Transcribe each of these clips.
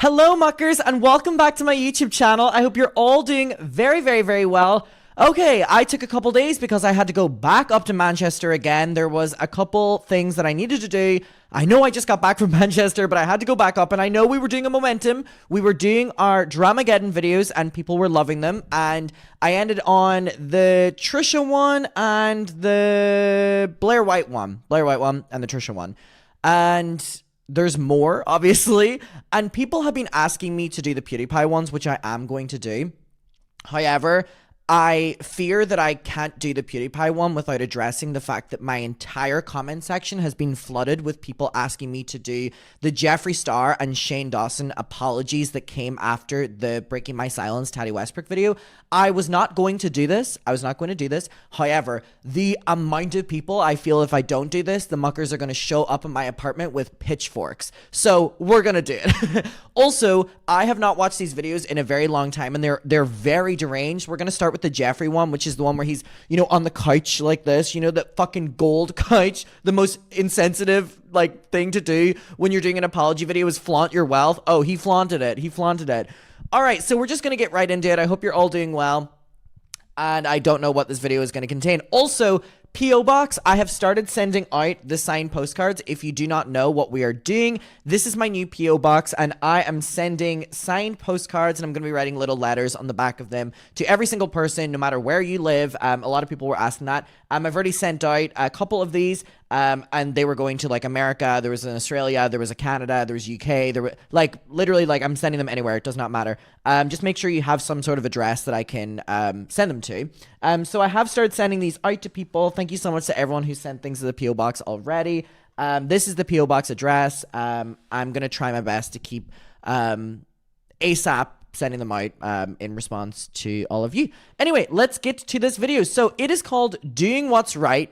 Hello, muckers, and welcome back to my YouTube channel. I hope you're all doing very well. Okay, I took a couple days because I had to go back up to Manchester again. There was a couple things that I needed to do. I know I just got back from Manchester, but I had to go back up, and I know we were doing a momentum. We were doing our Dramageddon videos, and people were loving them, and I ended on the Trisha one and the Blair White one. Blair White one and the Trisha one. And there's more, obviously, and people have been asking me to do the PewDiePie ones, which I am going to do. However, I fear that I can't do the PewDiePie one without addressing the fact that my entire comment section has been flooded with people asking me to do the Jeffree Star and Shane Dawson apologies that came after the Breaking My Silence Tati Westbrook video. I was not going to do this. However, the amount of people, I feel if I don't do this, the muckers are going to show up in my apartment with pitchforks. So we're going to do it. Also, I have not watched these videos in a very long time, and they're very deranged. We're going to start with the Jeffree one, which is the one where he's, on the couch like this, that fucking gold couch, the most insensitive thing to do when you're doing an apology video is flaunt your wealth. Oh, he flaunted it. All right, so we're just going to get right into it. I hope you're all doing well, and I don't know what this video is going to contain. Also, P.O. Box, I have started sending out the signed postcards. If you do not know what we are doing, this is my new P.O. Box, and I am sending signed postcards, and I'm going to be writing little letters on the back of them to every single person, no matter where you live. A lot of people were asking that. I've already sent out a couple of these, and they were going to, America. There was in Australia, there was a Canada, there was UK, there were, literally, I'm sending them anywhere. It does not matter. Just make sure you have some sort of address that I can send them to. So I have started sending these out to people. Thank you so much to everyone who sent things to the P.O. Box already. This is the P.O. Box address. I'm going to try my best to keep ASAP sending them out in response to all of you. Anyway, let's get to this video. So it is called Doing What's Right.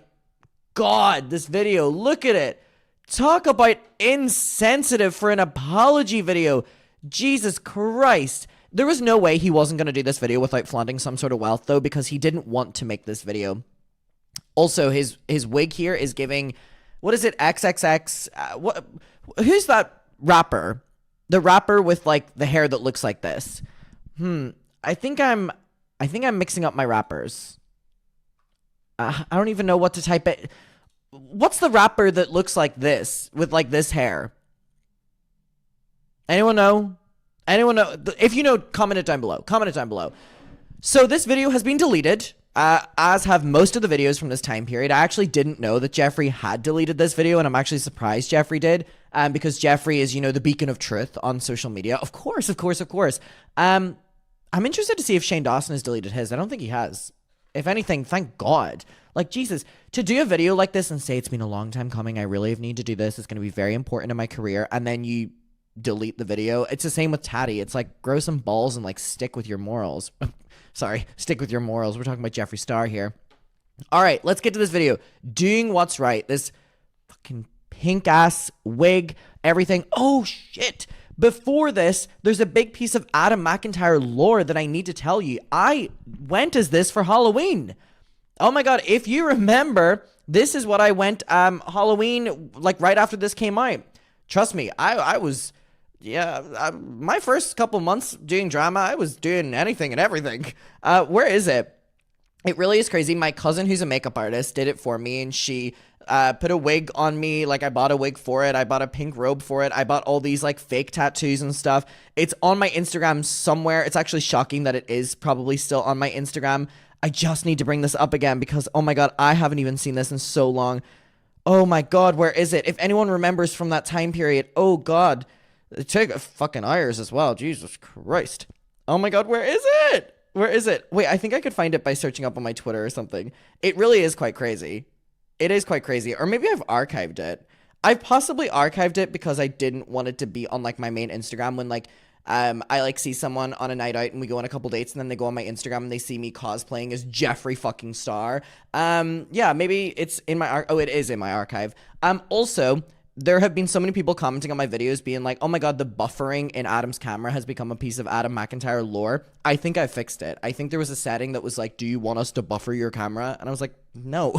God, this video, look at it. Talk about insensitive for an apology video. Jesus Christ. There was no way he wasn't going to do this video without flaunting some sort of wealth, though, because he didn't want to make this video. Also, his wig here is giving, what is it, XXX? Who's that rapper? The rapper with, the hair that looks like this. I think I'm mixing up my rappers. I don't even know what to type it. What's the rapper that looks like this, with, this hair? Anyone know? Anyone know? If you know, comment it down below. So this video has been deleted, as have most of the videos from this time period. I actually didn't know that Jeffree had deleted this video, and I'm actually surprised Jeffree did, because Jeffree is, the beacon of truth on social media. Of course. I'm interested to see if Shane Dawson has deleted his. I don't think he has. If anything, thank God. Jesus, to do a video like this and say it's been a long time coming, I really need to do this, it's going to be very important in my career, and then you delete the video. It's the same with Tati. It's grow some balls and stick with your morals. Sorry, stick with your morals. We're talking about Jeffree Star here. All right, let's get to this video. Doing What's Right. This fucking pink ass wig, everything. Oh shit. Before this, there's a big piece of Adam McIntyre lore that I need to tell you. I went as this for Halloween. Oh my God, if you remember, this is what I went Halloween, right after this came out. Trust me, I was, my first couple months doing drama, I was doing anything and everything. Where is it? It really is crazy. My cousin, who's a makeup artist, did it for me, and she put a wig on me. I bought a wig for it. I bought a pink robe for it. I bought all these fake tattoos and stuff. It's on my Instagram somewhere. It's actually shocking that it is probably still on my Instagram. I just need to bring this up again because, oh my God, I haven't even seen this in so long. Oh my God, where is it? If anyone remembers from that time period, oh God, take fucking Ayers as well. Jesus Christ. Oh my God, where is it? Wait, I think I could find it by searching up on my Twitter or something. It really is quite crazy. It is quite crazy. Or maybe I've archived it. I've possibly archived it because I didn't want it to be on my main Instagram when I see someone on a night out and we go on a couple dates and then they go on my Instagram and they see me cosplaying as Jeffree fucking Star. Yeah, maybe it's in my it is in my archive. Also, there have been so many people commenting on my videos being like, oh my God, the buffering in Adam's camera has become a piece of Adam McIntyre lore. I think I fixed it. I think there was a setting that was do you want us to buffer your camera? And I was like, no.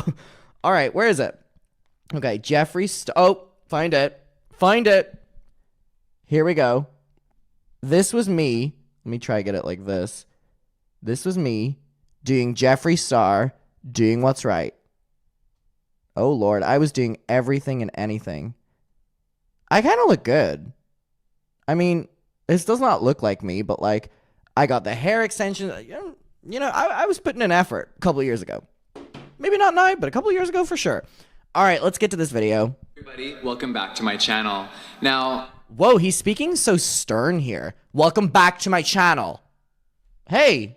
All right, where is it? Okay, Jeffree Star. Oh, find it. Here we go. This was me. Let me try to get it like this. This was me doing Jeffree Star, doing what's right. Oh, Lord. I was doing everything and anything. I kind of look good. I mean, this does not look like me, but like, I got the hair extension. I was putting in effort a couple of years ago. Maybe not now, but a couple of years ago for sure. All right, let's get to this video. Everybody, welcome back to my channel. Now, whoa, he's speaking so stern here. Welcome back to my channel. Hey.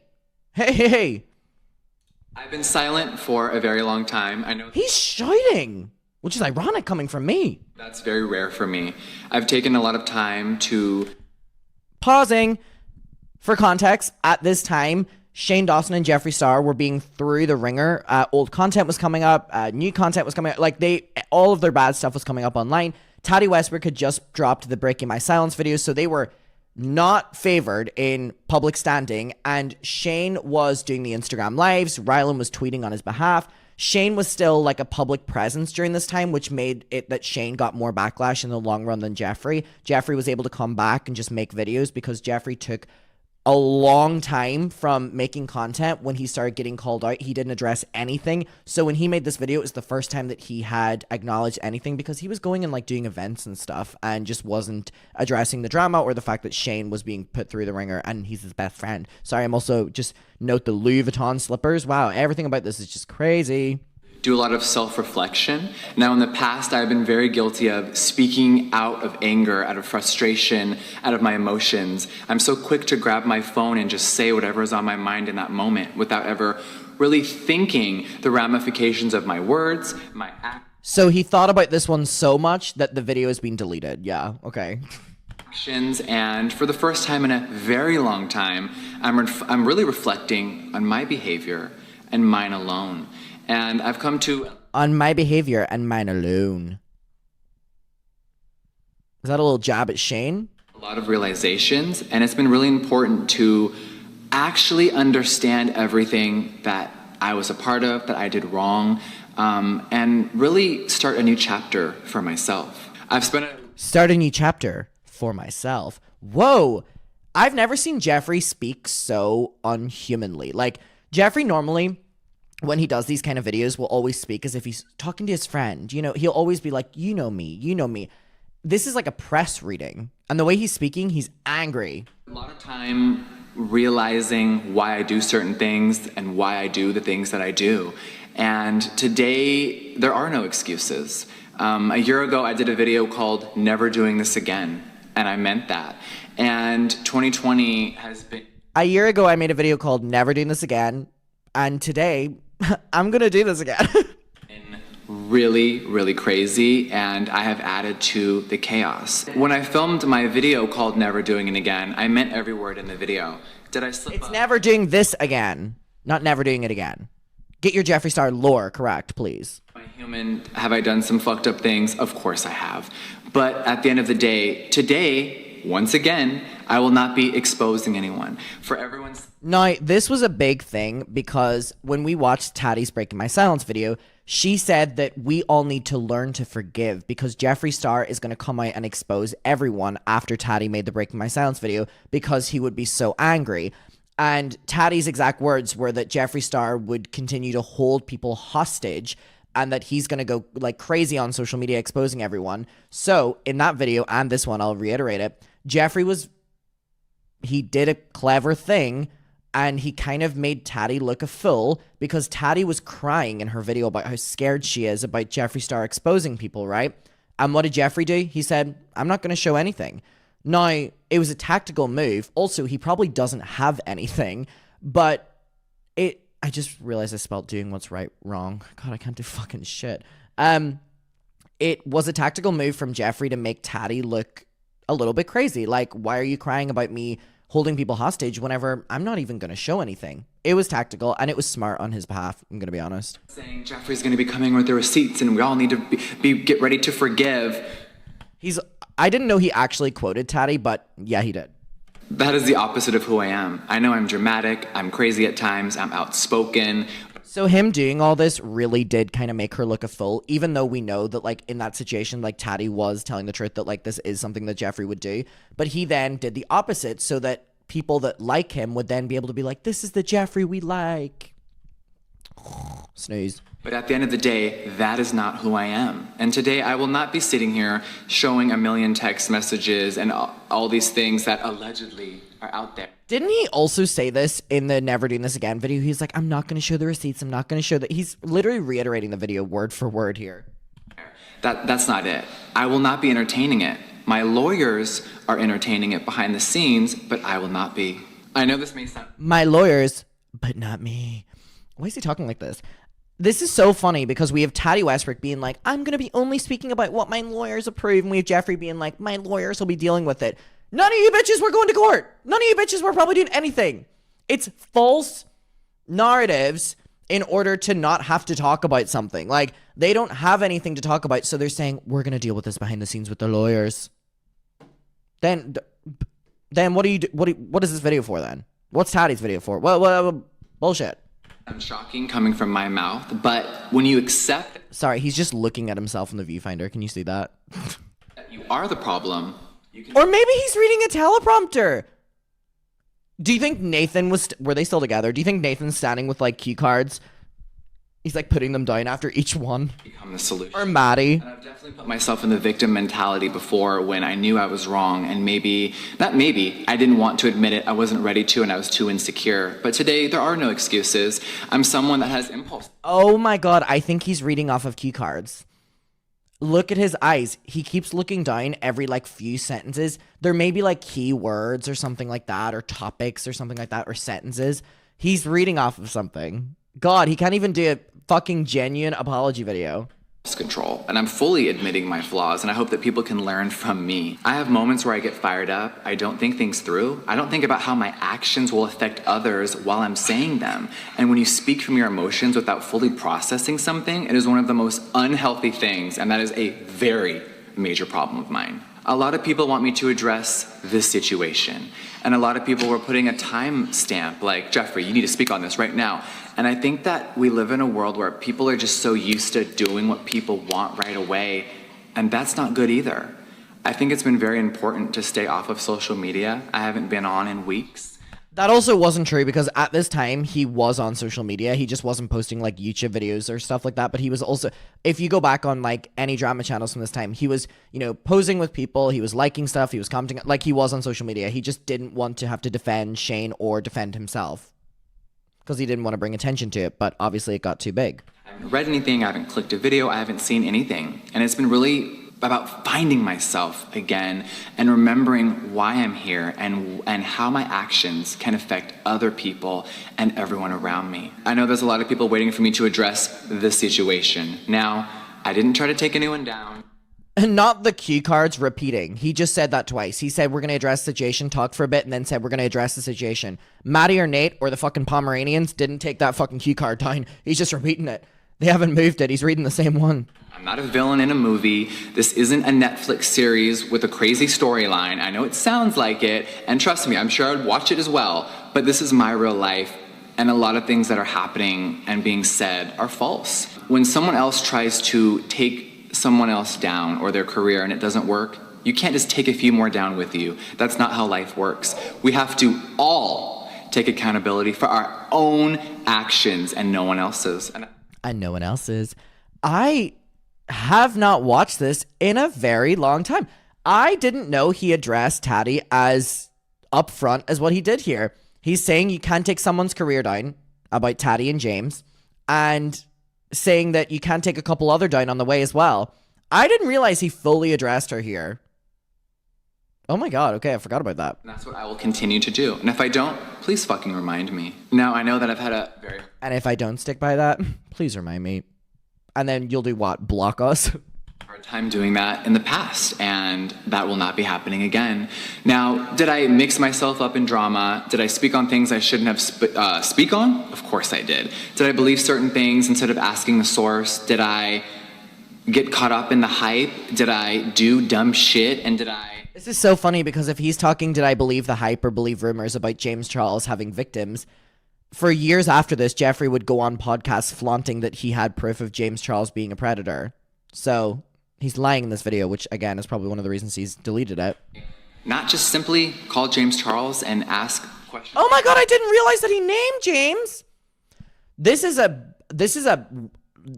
I've been silent for a very long time. I know he's shouting, which is ironic coming from me. That's very rare for me. I've taken a lot of time to... Pausing. For context, at this time, Shane Dawson and Jeffree Star were being through the ringer. Old content was coming up. New content was coming up. Like, all of their bad stuff was coming up online. Tati Westbrook had just dropped the Breaking My Silence video, so they were not favored in public standing, and Shane was doing the Instagram lives. Rylan was tweeting on his behalf. Shane was still like a public presence during this time, which made it that Shane got more backlash in the long run than Jeffree. Jeffree was able to come back and just make videos because Jeffree took a long time from making content. When he started getting called out, he didn't address anything. So when he made this video, it was the first time that he had acknowledged anything, because he was going and like doing events and stuff and just wasn't addressing the drama or the fact that Shane was being put through the ringer and he's his best friend. Sorry, I'm also just note the Louis Vuitton slippers. Wow, everything about this is just crazy. Do a lot of self-reflection. Now, in the past, I've been very guilty of speaking out of anger, out of frustration, out of my emotions. I'm so quick to grab my phone and just say whatever is on my mind in that moment without ever really thinking the ramifications of my words, my actions. So he thought about this one so much that the video has been deleted. Yeah, okay. And for the first time in a very long time, I'm really reflecting on my behavior and mine alone. And I've come to... on my behavior and mine alone. Is that a little jab at Shane? A lot of realizations, and it's been really important to actually understand everything that I was a part of, that I did wrong, and really start a new chapter for myself. Start a new chapter for myself. Whoa! I've never seen Jeffree speak so unhumanly. Like, Jeffree normally, when he does these kind of videos, will always speak as if he's talking to his friend. You know, he'll always be like, you know me. This is like a press reading. And the way he's speaking, he's angry. A lot of time realizing why I do certain things and why I do the things that I do. And today, there are no excuses. A year ago, I did a video called Never Doing This Again. And I meant that. And 2020 has been... A year ago, I made a video called Never Doing This Again. And today, I'm gonna do this again. Really, really crazy, and I have added to the chaos. When I filmed my video called Never Doing It Again, I meant every word in the video. Did I slip up? It's never doing this again, not never doing it again. Get your Jeffree Star lore correct, please. Am I human? Have I done some fucked up things? Of course I have. But at the end of the day, today, once again, I will not be exposing anyone. For everyone's... Now, this was a big thing because when we watched Tati's Breaking My Silence video, she said that we all need to learn to forgive because Jeffree Star is going to come out and expose everyone after Tati made the Breaking My Silence video because he would be so angry. And Tati's exact words were that Jeffree Star would continue to hold people hostage and that he's going to go like crazy on social media exposing everyone. So in that video and this one, I'll reiterate it, Jeffree he did a clever thing. And he kind of made Tati look a fool because Tati was crying in her video about how scared she is about Jeffree Star exposing people, right? And what did Jeffree do? He said, I'm not going to show anything. Now, it was a tactical move. Also, he probably doesn't have anything, but I just realized I spelled doing what's right wrong. God, I can't do fucking shit. It was a tactical move from Jeffree to make Tati look a little bit crazy. Like, why are you crying about me holding people hostage whenever I'm not even going to show anything? It was tactical, and it was smart on his behalf, I'm going to be honest. Saying Jeffree's going to be coming with the receipts, and we all need to get ready to forgive. I didn't know he actually quoted Tati, but yeah, he did. That is the opposite of who I am. I know I'm dramatic, I'm crazy at times, I'm outspoken. So him doing all this really did kind of make her look a fool, even though we know that, like, in that situation, like, Tati was telling the truth that, like, this is something that Jeffree would do. But he then did the opposite so that people that like him would then be able to be like, this is the Jeffree we like. Snooze. But at the end of the day, that is not who I am. And today I will not be sitting here showing a million text messages and all these things that allegedly are out there. Didn't he also say this in the Never Doing This Again video? He's like, I'm not going to show the receipts. I'm not going to show that. He's literally reiterating the video word for word here. That's not it. I will not be entertaining it. My lawyers are entertaining it behind the scenes, but I will not be. I know this may sound... My lawyers, but not me. Why is he talking like this? This is so funny because we have Tati Westbrook being like, I'm going to be only speaking about what my lawyers approve. And we have Jeffree being like, my lawyers will be dealing with it. None of you bitches were going to court. None of you bitches were probably doing anything. It's false narratives in order to not have to talk about something. Like, they don't have anything to talk about, so they're saying, we're going to deal with this behind the scenes with the lawyers. Then what is this video for then? What's Tati's video for? Well, bullshit. Shocking coming from my mouth, but when you accept... Sorry, he's just looking at himself in the viewfinder. Can you see that? ...that you are the problem... Or maybe he's reading a teleprompter. Do you think Nathan were they still together? Do you think Nathan's standing with, like, key cards? He's, like, putting them down after each one. Become the solution. Or Maddie. And I've definitely put myself in the victim mentality before when I knew I was wrong, and I didn't want to admit it. I wasn't ready to, and I was too insecure. But today, there are no excuses. I'm someone that has impulse. Oh my god, I think he's reading off of key cards. Look at his eyes. He keeps looking down every, like, few sentences. There may be, like, key words or something like that, or topics or something like that, or sentences. He's reading off of something. God, he can't even do a fucking genuine apology video. Control, and I'm fully admitting my flaws, and I hope that people can learn from me. I have moments where I get fired up. I don't think things through. I don't think about how my actions will affect others while I'm saying them. And when you speak from your emotions without fully processing something, it is one of the most unhealthy things, and that is a very major problem of mine. A lot of people want me to address this situation, and a lot of people were putting a time stamp like, Jeffree, you need to speak on this right now. And I think that we live in a world where people are just so used to doing what people want right away, and that's not good either. I think it's been very important to stay off of social media. I haven't been on in weeks. That also wasn't true because at this time he was on social media. He just wasn't posting, like, YouTube videos or stuff like that. But he was also, if you go back on, like, any drama channels from this time, he was, you know, posing with people. He was liking stuff. He was commenting. Like, he was on social media. He just didn't want to have to defend Shane or defend himself because he didn't want to bring attention to it. But obviously it got too big. I haven't read anything. I haven't clicked a video. I haven't seen anything. And it's been really about finding myself again and remembering why I'm here and how my actions can affect other people and everyone around me. I know there's a lot of people waiting for me to address this situation. Now, I didn't try to take anyone down. And not the cue cards repeating. He just said that twice. He said, we're going to address the situation, talk for a bit, and then said, we're going to address the situation. Maddie or Nate or the fucking Pomeranians didn't take that fucking cue card down. He's just repeating it. They haven't moved it. He's reading the same one. I'm not a villain in a movie. This isn't a Netflix series with a crazy storyline. I know it sounds like it, and trust me, I'm sure I'd watch it as well, but this is my real life, and a lot of things that are happening and being said are false. When someone else tries to take someone else down or their career and it doesn't work, you can't just take a few more down with you. That's not how life works. We have to all take accountability for our own actions and no one else's. And no one else's. I have not watched this in a very long time. I didn't know he addressed Tati as upfront as what he did here. He's saying you can't take someone's career down about Tati and James, and saying that you can't take a couple other down on the way as well. I didn't realize he fully addressed her here. Oh my god, okay, I forgot about that. And that's what I will continue to do. And if I don't, please fucking remind me. Now, I know that I've had a very... And if I don't stick by that, please remind me. And then you'll do what? Block us? hard time doing that in the past, and that will not be happening again. Now, did I mix myself up in drama? Did I speak on things I shouldn't have speak on? Of course I did. Did I believe certain things instead of asking the source? Did I get caught up in the hype? Did I do dumb shit? And did I... This is so funny because if he's talking, did I believe the hype or believe rumors about James Charles having victims? for years after this, Jeffree would go on podcasts flaunting that he had proof of James Charles being a predator. So he's lying in this video, which again is probably one of the reasons he's deleted it. Not just simply call James Charles and ask questions. Oh my god, I didn't realize that he named James. This is a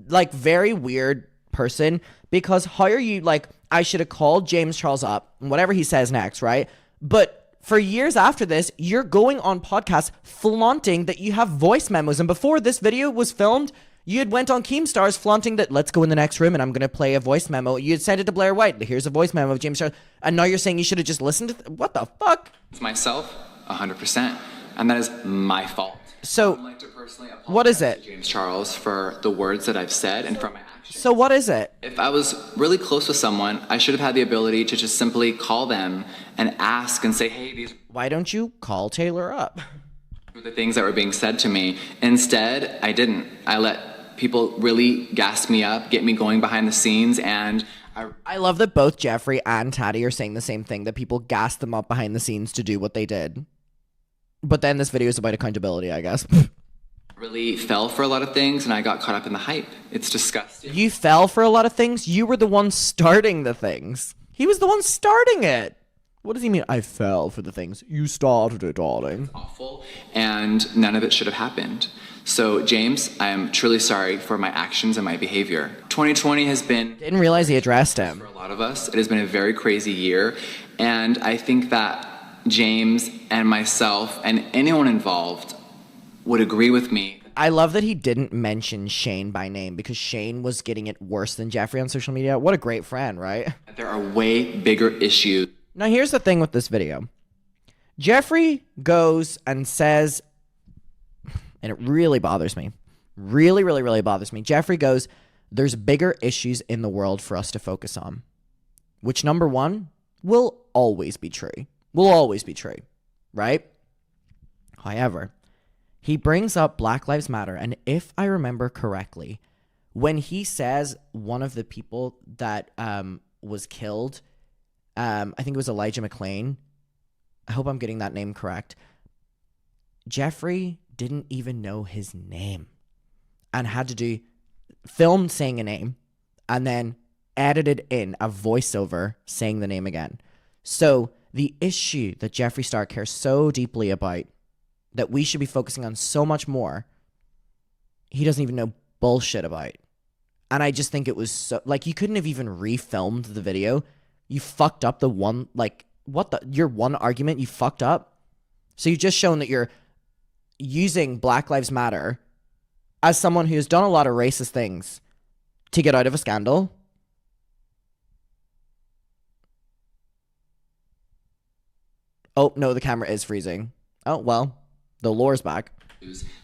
like very weird person, because how are you like, I should have called James Charles up and whatever he says next, right? But for years after this, you're going on podcasts flaunting that you have voice memos. And before this video was filmed, you had went on Keemstars flaunting that, let's go in the next room and I'm going to play a voice memo. You had sent it to Blair White. Here's a voice memo of James Charles. And now you're saying you should have just listened to what the fuck? It's myself, 100%. And that is my fault. So, I'd like to personally apologize what is it? to James Charles for the words that I've said and for my actions. So what is it? If I was really close with someone, I should have had the ability to just simply call them and ask and say, hey, these Why don't you call Taylor up? were the things that were being said to me. Instead, I didn't. I let people really gas me up, get me going behind the scenes, and I love that both Jeffree and Tati are saying the same thing, that people gassed them up behind the scenes to do what they did. But then this video is about accountability, I guess. really fell for a lot of things, and I got caught up in the hype. It's disgusting. You fell for a lot of things? You were the one starting the things. He was the one starting it. What does he mean? I fell for the things. You started it, darling. Awful, and none of it should have happened. So, James, I am truly sorry for my actions and my behavior. 2020 has been... Didn't realize he addressed him. For a lot of us, it has been a very crazy year, and I think that James and myself and anyone involved would agree with me. I love that he didn't mention Shane by name, because Shane was getting it worse than Jeffree on social media. What a great friend, right? There are way bigger issues. Now, here's the thing with this video. Jeffree goes and says, and it really bothers me. Really, really, really bothers me. Jeffree goes, there's bigger issues in the world for us to focus on. Which, number one, will always be true. Will always be true, right? However, he brings up Black Lives Matter, and if I remember correctly, when he says one of the people that was killed, I think it was Elijah McClain. I hope I'm getting that name correct. Jeffree didn't even know his name and had to do filmed saying a name and then edited in a voiceover saying the name again. So the issue that Jeffree Star cares so deeply about, that we should be focusing on so much more, he doesn't even know bullshit about. And I just think it was so, like, you couldn't have even refilmed the video. You fucked up the one, like, what the, your one argument you fucked up. So you've just shown that you're using Black Lives Matter as someone who's done a lot of racist things to get out of a scandal. Oh, no, the camera is freezing. Oh, well, the lore's back.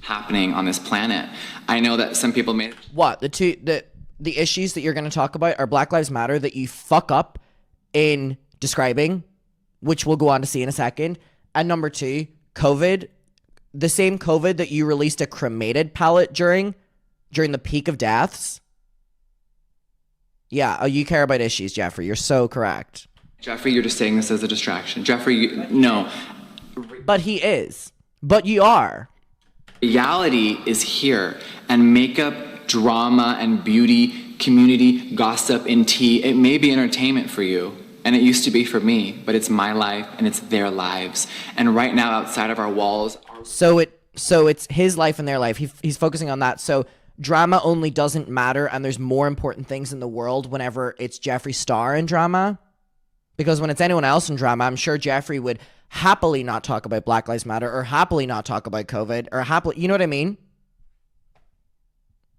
Happening on this planet. I know that some people may... What? The issues that you're going to talk about are Black Lives Matter that you fuck up in describing, which we'll go on to see in a second. And number two, COVID. The same COVID that you released a cremated palette during the peak of deaths. Yeah, oh, you care about issues, Jeffree. You're so correct. Jeffree, you're just saying this as a distraction. Jeffree, no. But he is. But you are. Reality is here, and makeup, drama, and beauty, community, gossip, and tea, it may be entertainment for you, and it used to be for me, but it's my life, and it's their lives. And right now, outside of our walls... So it's his life and their life. He's focusing on that. So drama only doesn't matter, and there's more important things in the world whenever it's Jeffree Star in drama. Because when it's anyone else in drama, I'm sure Jeffree would happily not talk about Black Lives Matter, or happily not talk about COVID, or happily, you know what I mean?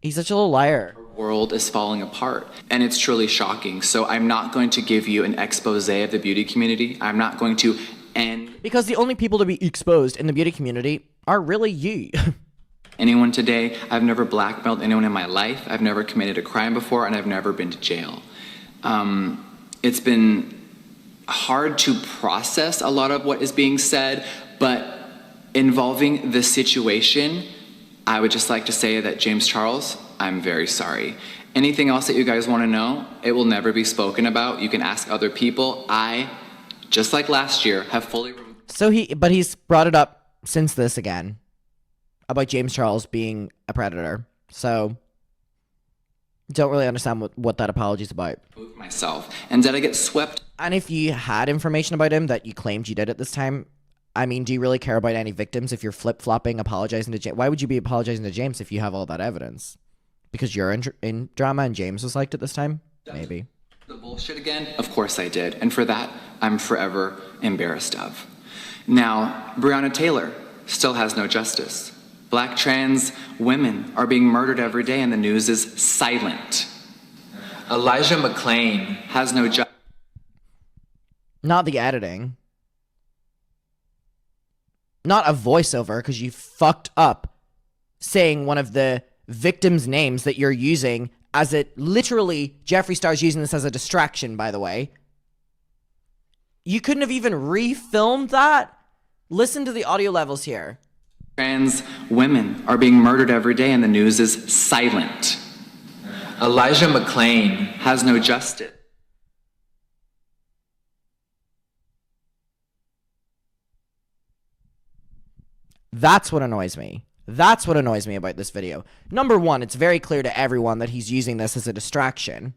He's such a little liar. Our world is falling apart, and it's truly shocking. So I'm not going to give you an expose of the beauty community. I'm not going to end... Because the only people to be exposed in the beauty community are really you. Anyone today. I've never blackmailed anyone in my life. I've never committed a crime before, and I've never been to jail. It's been hard to process a lot of what is being said, but involving the situation, I would just like to say that James Charles, I'm very sorry. Anything else that you guys want to know, it will never be spoken about. You can ask other people. I, just like last year, have fully... But he's brought it up since this again. about James Charles being a predator. So, don't really understand what that apology is about. Myself. And did I get swept? And if you had information about him that you claimed you did at this time, I mean, do you really care about any victims if you're flip-flopping, apologizing to James? Why would you be apologizing to James if you have all that evidence? Because you're in drama and James was liked at this time? Maybe. The bullshit again? Of course I did. And for that, I'm forever embarrassed of. Now, Breonna Taylor still has no justice. Black trans women are being murdered every day and the news is silent. Elijah McClain has no justice. Not the editing. Not a voiceover, because you fucked up saying one of the victims' names that you're using as it literally, Jeffree Star's using this as a distraction, by the way. You couldn't have even refilmed that? Listen to the audio levels here. Trans women are being murdered every day and the news is silent. Elijah McClain has no justice. That's what annoys me. That's what annoys me about this video. Number one, it's very clear to everyone that he's using this as a distraction.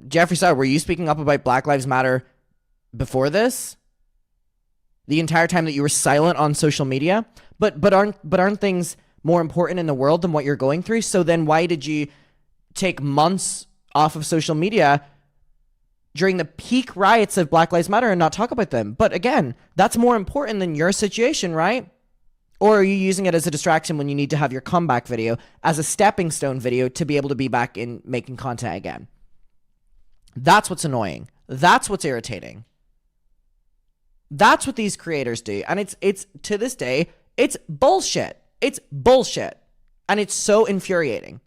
Jeffree Star, were you speaking up about Black Lives Matter before this? The entire time that you were silent on social media? But aren't things more important in the world than what you're going through? So then why did you take months off of social media during the peak riots of Black Lives Matter and not talk about them? But again, that's more important than your situation, right? Or are you using it as a distraction when you need to have your comeback video as a stepping stone video to be able to be back in making content again? That's what's annoying. That's what's irritating. That's what these creators do. And it's to this day, it's bullshit. It's bullshit. And it's so infuriating.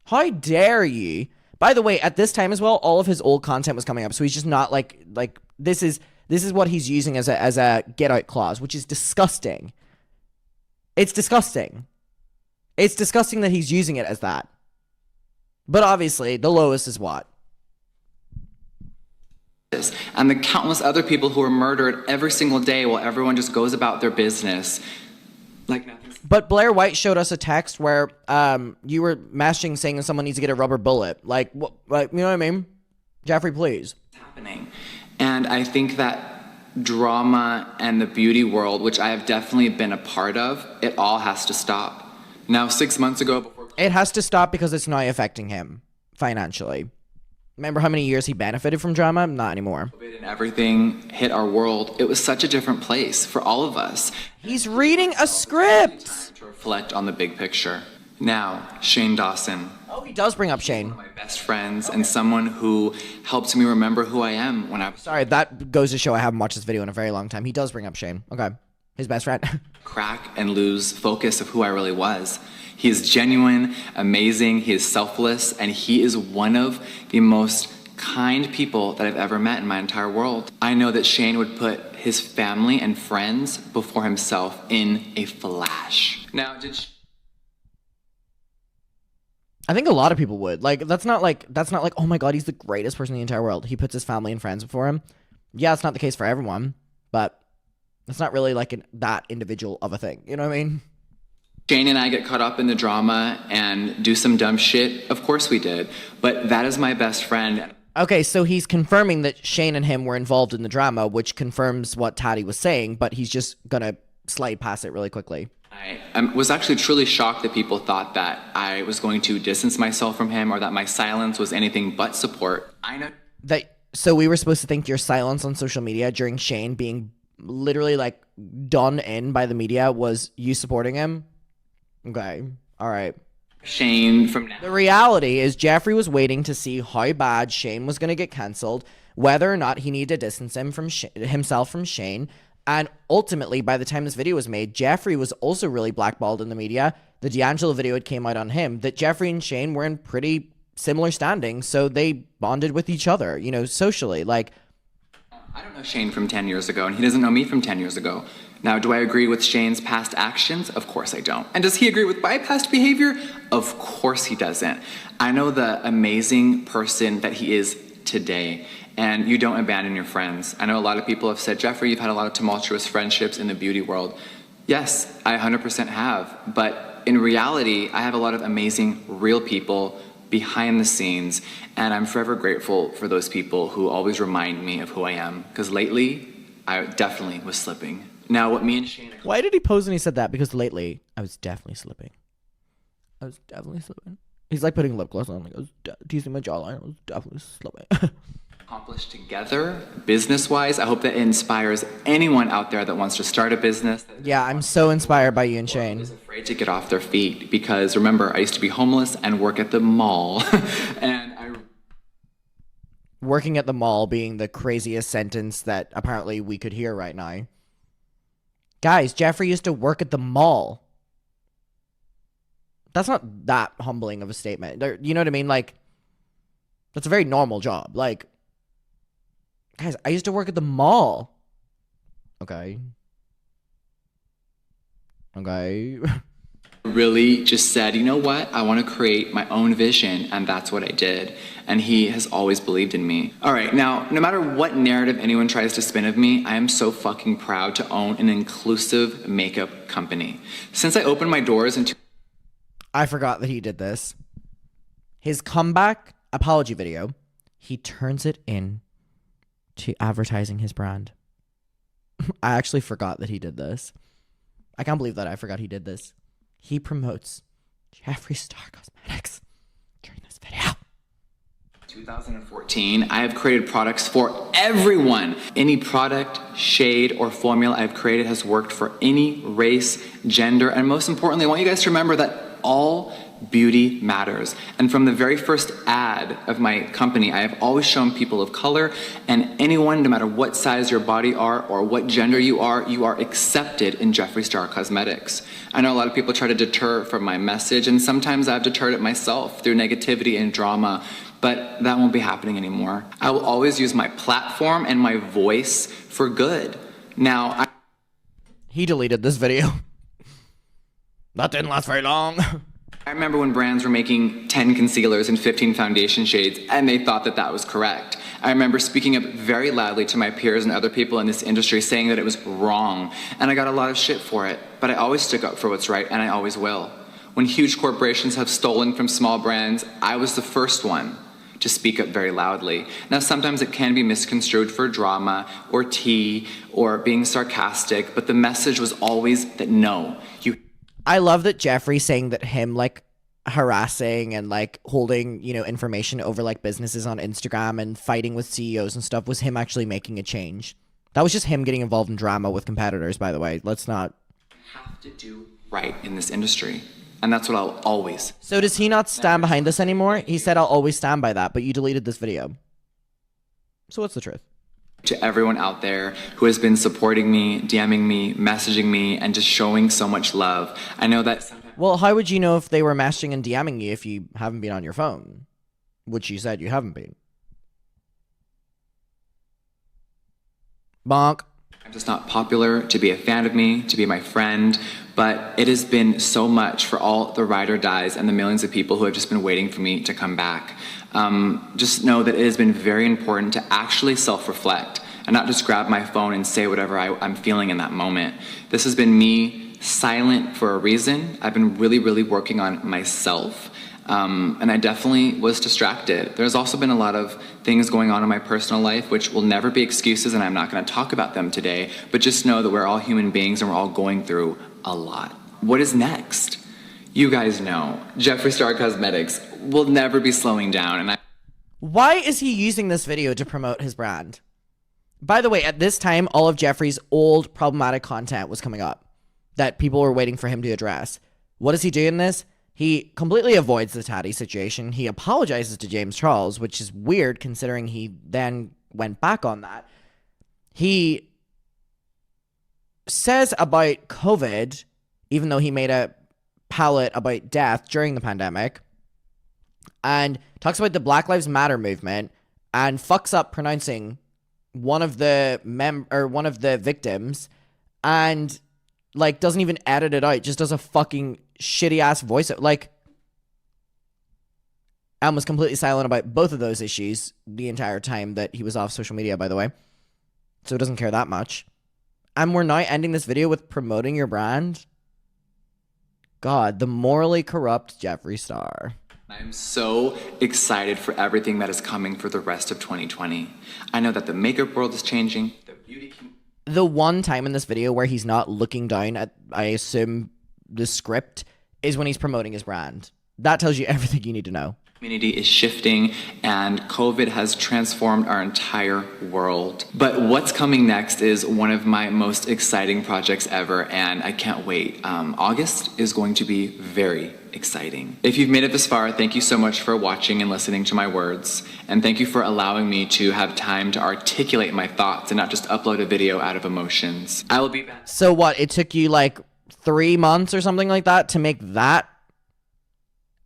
How dare you? By the way, at this time as well, all of his old content was coming up. So he's just not like this is what he's using as a get out clause, which is disgusting. It's disgusting. It's disgusting that he's using it as that. But obviously, the lowest is what? And the countless other people who are murdered every single day while everyone just goes about their business like nothing. But Blair White showed us a text where you were messaging saying that someone needs to get a rubber bullet. Like, what? Like, you know what I mean? Jeffree, please. It's happening. And I think that drama and the beauty world, which I have definitely been a part of, it all has to stop. Now, 6 months ago, it has to stop because it's not affecting him financially. Remember how many years he benefited from drama? Not anymore. COVID and everything hit our world. It was such a different place for all of us. He's reading a script. Time to reflect on the big picture. Now, Shane Dawson. Oh, he does bring up Shane. One of my best friends and someone who helped me remember who I am when I was... Sorry, that goes to show I haven't watched this video in a very long time. He does bring up Shane. Okay. His best friend. Crack and lose focus of who I really was. He is genuine, amazing, he is selfless, and he is one of the most kind people that I've ever met in my entire world. I know that Shane would put his family and friends before himself in a flash. Now, I think a lot of people would. Like, that's not like, oh my God, he's the greatest person in the entire world. He puts his family and friends before him. Yeah, it's not the case for everyone, but it's not really like that individual of a thing. You know what I mean? Shane and I get caught up in the drama and do some dumb shit. Of course we did. But that is my best friend. Okay, so he's confirming that Shane and him were involved in the drama, which confirms what Tati was saying, but he's just gonna slide past it really quickly. I was actually truly shocked that people thought that I was going to distance myself from him or that my silence was anything but support. I know that. So we were supposed to think your silence on social media during Shane being literally like done in by the media was you supporting him. Okay. All right. Shane from now. The reality is Jeffree was waiting to see how bad Shane was going to get cancelled, whether or not he needed to distance him from himself from Shane. And ultimately, by the time this video was made, Jeffree was also really blackballed in the media. The D'Angelo video had came out on him that Jeffree and Shane were in pretty similar standing, so they bonded with each other, you know, socially. Like, I don't know Shane from 10 years ago, and he doesn't know me from 10 years ago. Now, do I agree with Shane's past actions? Of course I don't. And does he agree with my past behavior? Of course he doesn't. I know the amazing person that he is today. And you don't abandon your friends. I know a lot of people have said, Jeffree, you've had a lot of tumultuous friendships in the beauty world. Yes, I 100% have. But in reality, I have a lot of amazing, real people behind the scenes. And I'm forever grateful for those people who always remind me of who I am. Because lately, I definitely was slipping. Now, what me and Shane... Why did he pose when he said that? Because lately, I was definitely slipping. He's like putting lip gloss on. Like, do you see my jawline? I was definitely slipping. Accomplished together, business-wise. I hope that it inspires anyone out there that wants to start a business. Yeah, I'm so inspired by you and Shane. Is afraid to get off their feet because remember, I used to be homeless and work at the mall, and working at the mall being the craziest sentence that apparently we could hear right now. Guys, Jeffree used to work at the mall. That's not that humbling of a statement. You know what I mean? Like, that's a very normal job. Like, guys, I used to work at the mall. Okay. really just said, you know what, I want to create my own vision, and that's what I did. And he has always believed in me. All right, now, no matter what narrative anyone tries to spin of me, I am so fucking proud to own an inclusive makeup company. Since I opened my doors in I forgot that he did this. His comeback apology video, he turns it in to advertising his brand. I actually forgot that he did this. I can't believe that I forgot he did this. He promotes Jeffree Star Cosmetics during this video. 2014, I have created products for everyone. Any product, shade, or formula I've created has worked for any race, gender, and most importantly, I want you guys to remember that all beauty matters. And from the very first ad of my company, I have always shown people of color and anyone, no matter what size your body are or what gender you are accepted in Jeffree Star Cosmetics. I know a lot of people try to deter from my message, and sometimes I've deterred it myself through negativity and drama, but that won't be happening anymore. I will always use my platform and my voice for good. Now, he deleted this video. That didn't last very long. I remember when brands were making 10 concealers and 15 foundation shades, and they thought that that was correct. I remember speaking up very loudly to my peers and other people in this industry saying that it was wrong, and I got a lot of shit for it, but I always stood up for what's right, and I always will. When huge corporations have stolen from small brands, I was the first one to speak up very loudly. Now, sometimes it can be misconstrued for drama or tea or being sarcastic, but the message was always that no, I love that Jeffree saying that him like harassing and like holding, you know, information over like businesses on Instagram and fighting with CEOs and stuff was him actually making a change. That was just him getting involved in drama with competitors, by the way. Let's not have to do right in this industry. And that's what I'll always. So does he not stand behind this anymore? He said, I'll always stand by that, but you deleted this video. So what's the truth? To everyone out there who has been supporting me, DMing me, messaging me, and just showing so much love. I know that sometimes... Well, how would you know if they were messaging and DMing you if you haven't been on your phone? Which you said you haven't been. Bonk. I'm just not popular to be a fan of me, to be my friend, but it has been so much for all the ride or dies and the millions of people who have just been waiting for me to come back. Just know that it has been very important to actually self-reflect and not just grab my phone and say whatever I'm feeling in that moment. This has been me silent for a reason. I've been really, really working on myself. And I definitely was distracted. There's also been a lot of things going on in my personal life which will never be excuses, and I'm not going to talk about them today, but just know that we're all human beings and we're all going through a lot. What is next? You guys know, Jeffree Star Cosmetics will never be slowing down, and Why is he using this video to promote his brand? By the way, at this time, all of Jeffree's old problematic content was coming up that people were waiting for him to address. What does he do in this? He completely avoids the Tati situation. He apologizes to James Charles, which is weird considering he then went back on that. He says about COVID, even though he made a palette about death during the pandemic, and talks about the Black Lives Matter movement and fucks up pronouncing one of the victims, and like doesn't even edit it out, just does a fucking shitty ass voice. Like, and was completely silent about both of those issues the entire time that he was off social media, by the way. So doesn't care that much. And we're now ending this video with promoting your brand. God, the morally corrupt Jeffree Star. I'm so excited for everything that is coming for the rest of 2020. I know that the makeup world is changing. The one time in this video where he's not looking down at, I assume, the script is when he's promoting his brand. That tells you everything you need to know. Community is shifting and COVID has transformed our entire world. But what's coming next is one of my most exciting projects ever, and I can't wait. August is going to be very exciting. If you've made it this far, thank you so much for watching and listening to my words. And thank you for allowing me to have time to articulate my thoughts and not just upload a video out of emotions. I will be back. So what, it took you like 3 months or something like that to make that?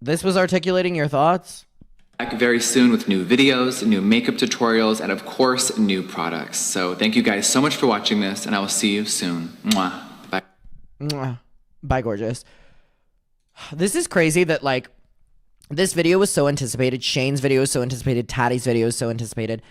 This was articulating your thoughts? Back very soon with new videos, new makeup tutorials, and of course, new products. So thank you guys so much for watching this, and I will see you soon. Mwah. Bye. Mwah. Bye, gorgeous. This is crazy that, like, this video was so anticipated. Shane's video was so anticipated. Tati's video was so anticipated.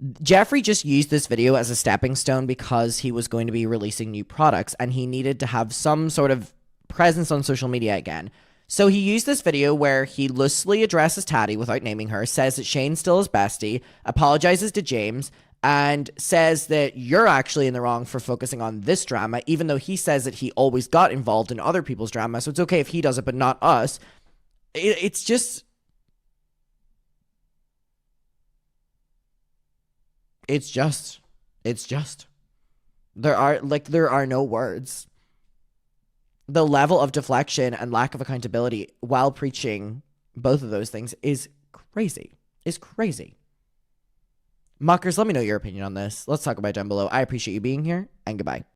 Jeffree just used this video as a stepping stone because he was going to be releasing new products, and he needed to have some sort of presence on social media again. So he used this video where he loosely addresses Tati without naming her, says that Shane's still his bestie, apologizes to James, and says that you're actually in the wrong for focusing on this drama, even though he says that he always got involved in other people's drama, so it's okay if he does it, but not us. It's just... There are no words. The level of deflection and lack of accountability while preaching both of those things is crazy. Muckers, let me know your opinion on this. Let's talk about it down below. I appreciate you being here, and goodbye.